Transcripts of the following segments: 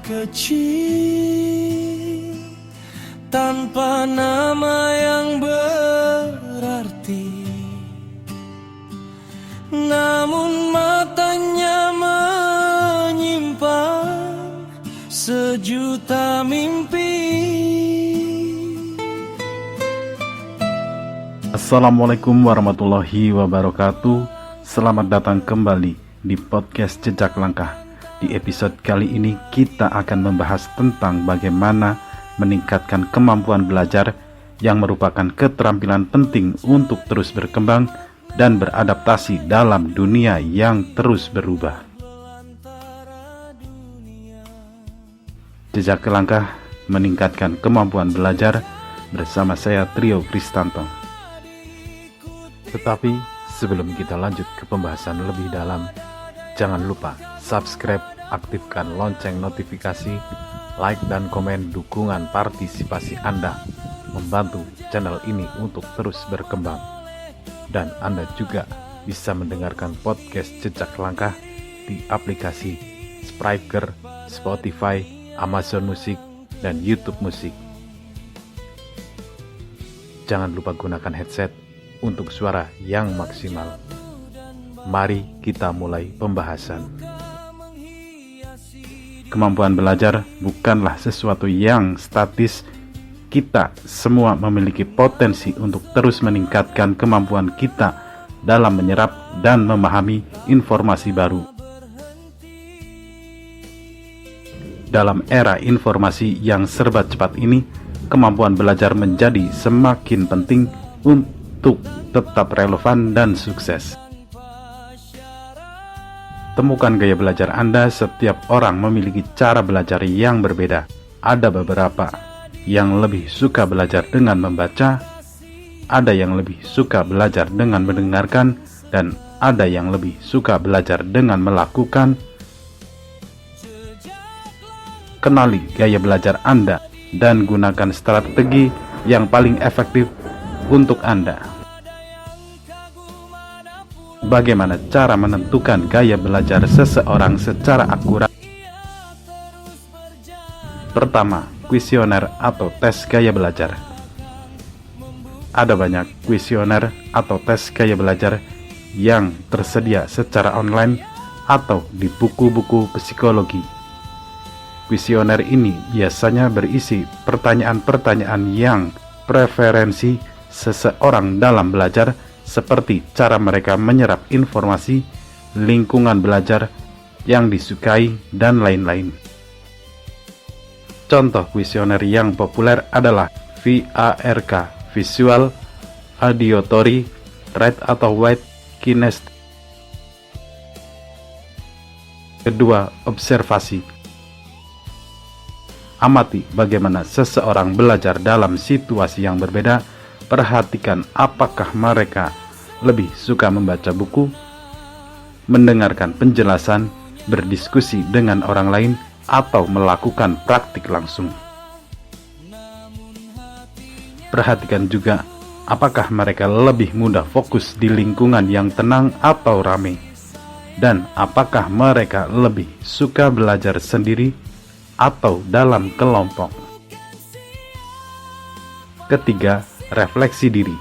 kecil tanpa nama yang berarti, namun matanya menyimpan sejuta mimpi. Assalamualaikum warahmatullahi wabarakatuh. Selamat datang kembali di podcast Jejak Langkah. Di episode kali ini kita akan membahas tentang bagaimana meningkatkan kemampuan belajar yang merupakan keterampilan penting untuk terus berkembang dan beradaptasi dalam dunia yang terus berubah. Jejak Langkah meningkatkan kemampuan belajar bersama saya Trio Kristanto. Tetapi sebelum kita lanjut ke pembahasan lebih dalam, jangan lupa subscribe, aktifkan lonceng notifikasi, like dan komen. Dukungan partisipasi Anda membantu channel ini untuk terus berkembang. Dan Anda juga bisa mendengarkan podcast Jejak Langkah di aplikasi Spreaker, Spotify, Amazon Music, dan YouTube Music. Jangan lupa gunakan headset untuk suara yang maksimal. Mari kita mulai pembahasan. Kemampuan belajar bukanlah sesuatu yang statis. Kita semua memiliki potensi untuk terus meningkatkan kemampuan kita dalam menyerap dan memahami informasi baru. Dalam era informasi yang serba cepat ini, kemampuan belajar menjadi semakin penting untuk tetap relevan dan sukses. Temukan gaya belajar Anda. Setiap orang memiliki cara belajar yang berbeda. Ada beberapa yang lebih suka belajar dengan membaca, ada yang lebih suka belajar dengan mendengarkan, dan ada yang lebih suka belajar dengan melakukan. Kenali gaya belajar Anda dan gunakan strategi yang paling efektif untuk Anda. Bagaimana cara menentukan gaya belajar seseorang secara akurat? Pertama, kuesioner atau tes gaya belajar. Ada banyak kuesioner atau tes gaya belajar yang tersedia secara online atau di buku-buku psikologi. Kuesioner ini biasanya berisi pertanyaan-pertanyaan yang preferensi seseorang dalam belajar, seperti cara mereka menyerap informasi, lingkungan belajar yang disukai, dan lain-lain. Contoh kuesioner yang populer adalah VARK, Visual, Auditory, Read atau Write, Kinesthetic. Kedua, observasi. Amati bagaimana seseorang belajar dalam situasi yang berbeda. Perhatikan apakah mereka lebih suka membaca buku, mendengarkan penjelasan, berdiskusi dengan orang lain, atau melakukan praktik langsung. Perhatikan juga apakah mereka lebih mudah fokus di lingkungan yang tenang atau ramai, dan apakah mereka lebih suka belajar sendiri atau dalam kelompok. Ketiga, refleksi diri.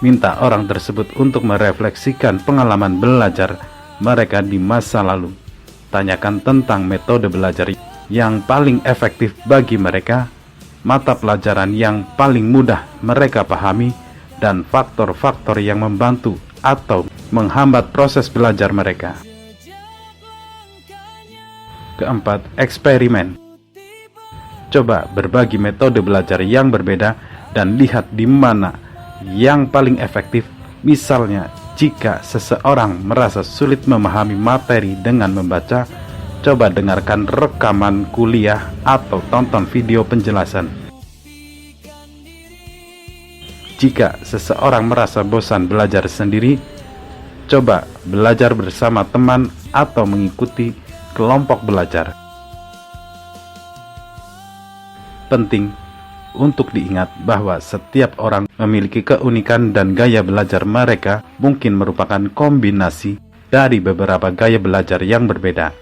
Minta orang tersebut untuk merefleksikan pengalaman belajar mereka di masa lalu. Tanyakan tentang metode belajar yang paling efektif bagi mereka, mata pelajaran yang paling mudah mereka pahami, dan faktor-faktor yang membantu atau menghambat proses belajar mereka. Keempat, eksperimen. Coba berbagi metode belajar yang berbeda dan lihat di mana yang paling efektif. Misalnya, jika seseorang merasa sulit memahami materi dengan membaca, coba dengarkan rekaman kuliah atau tonton video penjelasan. Jika seseorang merasa bosan belajar sendiri, coba belajar bersama teman atau mengikuti kelompok belajar. Penting untuk diingat bahwa setiap orang memiliki keunikan dan gaya belajar mereka mungkin merupakan kombinasi dari beberapa gaya belajar yang berbeda.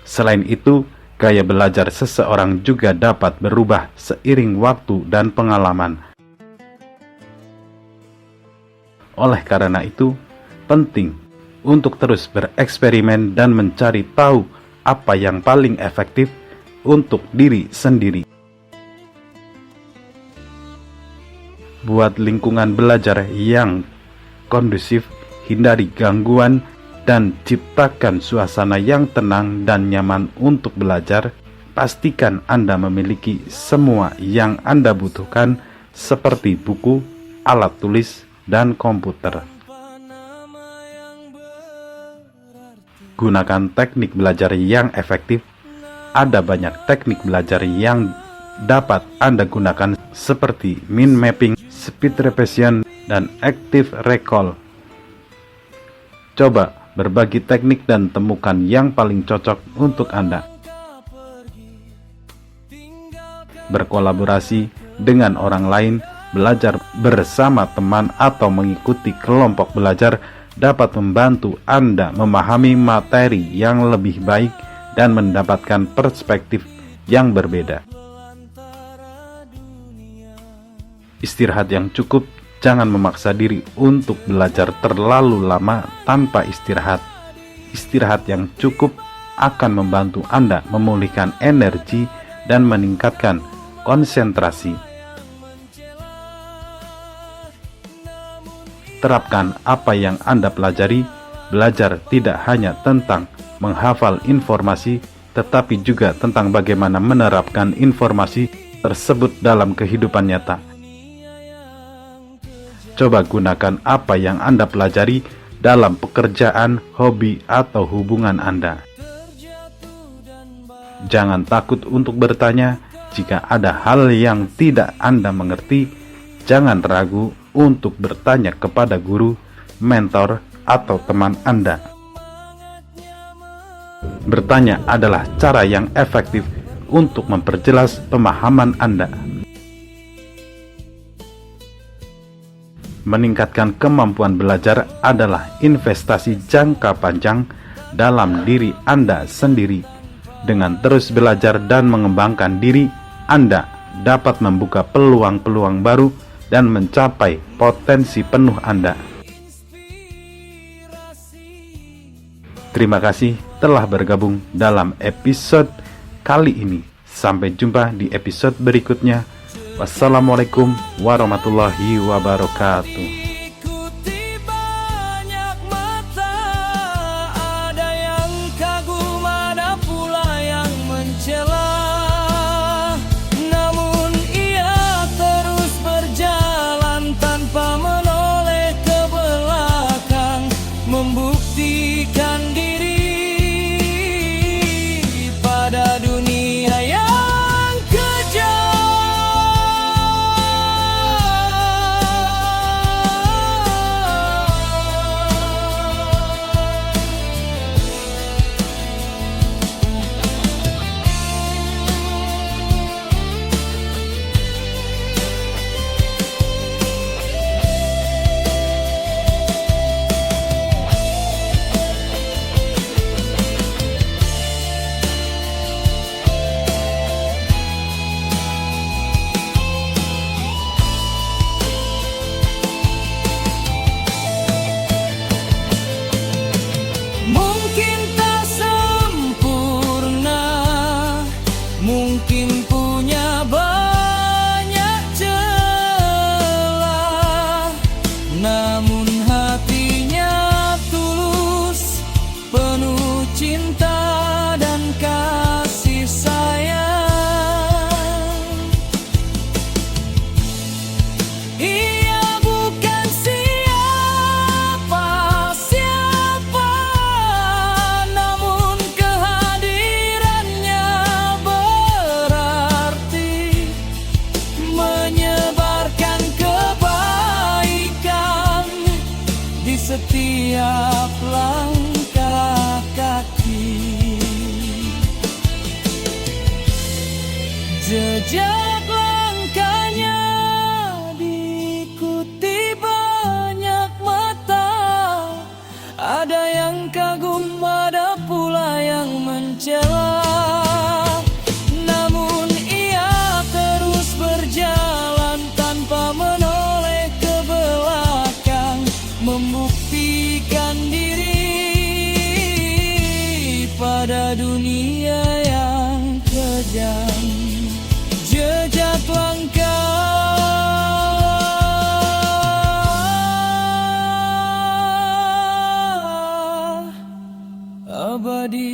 Selain itu, gaya belajar seseorang juga dapat berubah seiring waktu dan pengalaman. Oleh karena itu, penting untuk terus bereksperimen dan mencari tahu apa yang paling efektif untuk diri sendiri. Buat lingkungan belajar yang kondusif, hindari gangguan, dan ciptakan suasana yang tenang dan nyaman untuk belajar. Pastikan Anda memiliki semua yang Anda butuhkan seperti buku, alat tulis, dan komputer. Gunakan teknik belajar yang efektif. Ada banyak teknik belajar yang dapat Anda gunakan seperti mind mapping, speed repetition, dan active recall. Coba berbagi teknik dan temukan yang paling cocok untuk Anda. Berkolaborasi dengan orang lain, belajar bersama teman atau mengikuti kelompok belajar dapat membantu Anda memahami materi yang lebih baik dan mendapatkan perspektif yang berbeda. Istirahat yang cukup. Jangan memaksa diri untuk belajar terlalu lama tanpa istirahat. Istirahat yang cukup akan membantu Anda memulihkan energi dan meningkatkan konsentrasi. Terapkan apa yang Anda pelajari. Belajar tidak hanya tentang menghafal informasi, tetapi juga tentang bagaimana menerapkan informasi tersebut dalam kehidupan nyata. Coba gunakan apa yang Anda pelajari dalam pekerjaan, hobi, atau hubungan Anda. Jangan takut untuk bertanya. Jika ada hal yang tidak Anda mengerti, jangan ragu untuk bertanya kepada guru, mentor, atau teman Anda. Bertanya adalah cara yang efektif untuk memperjelas pemahaman Anda. Meningkatkan kemampuan belajar adalah investasi jangka panjang dalam diri Anda sendiri. Dengan terus belajar dan mengembangkan diri, Anda dapat membuka peluang-peluang baru dan mencapai potensi penuh Anda. Terima kasih telah bergabung dalam episode kali ini. Sampai jumpa di episode berikutnya. Wassalamualaikum warahmatullahi wabarakatuh. Ikuti banyak mata, ada yang kagum, ada pula yang mencela. Namun ia terus berjalan tanpa menoleh ke belakang, membuktikan diri pada dunia yang mungkin punya banyak celah, namun hatinya tulus, penuh cinta dan kasih sayang. Ia bukan siapa-siapa, namun kehadirannya berarti menyebarkan kebaikan di setiap langkah kaki. Jejak langkahnya diikuti banyak mata, ada yang kagum, ada pula yang mencela. panjang jejak langkah abadi.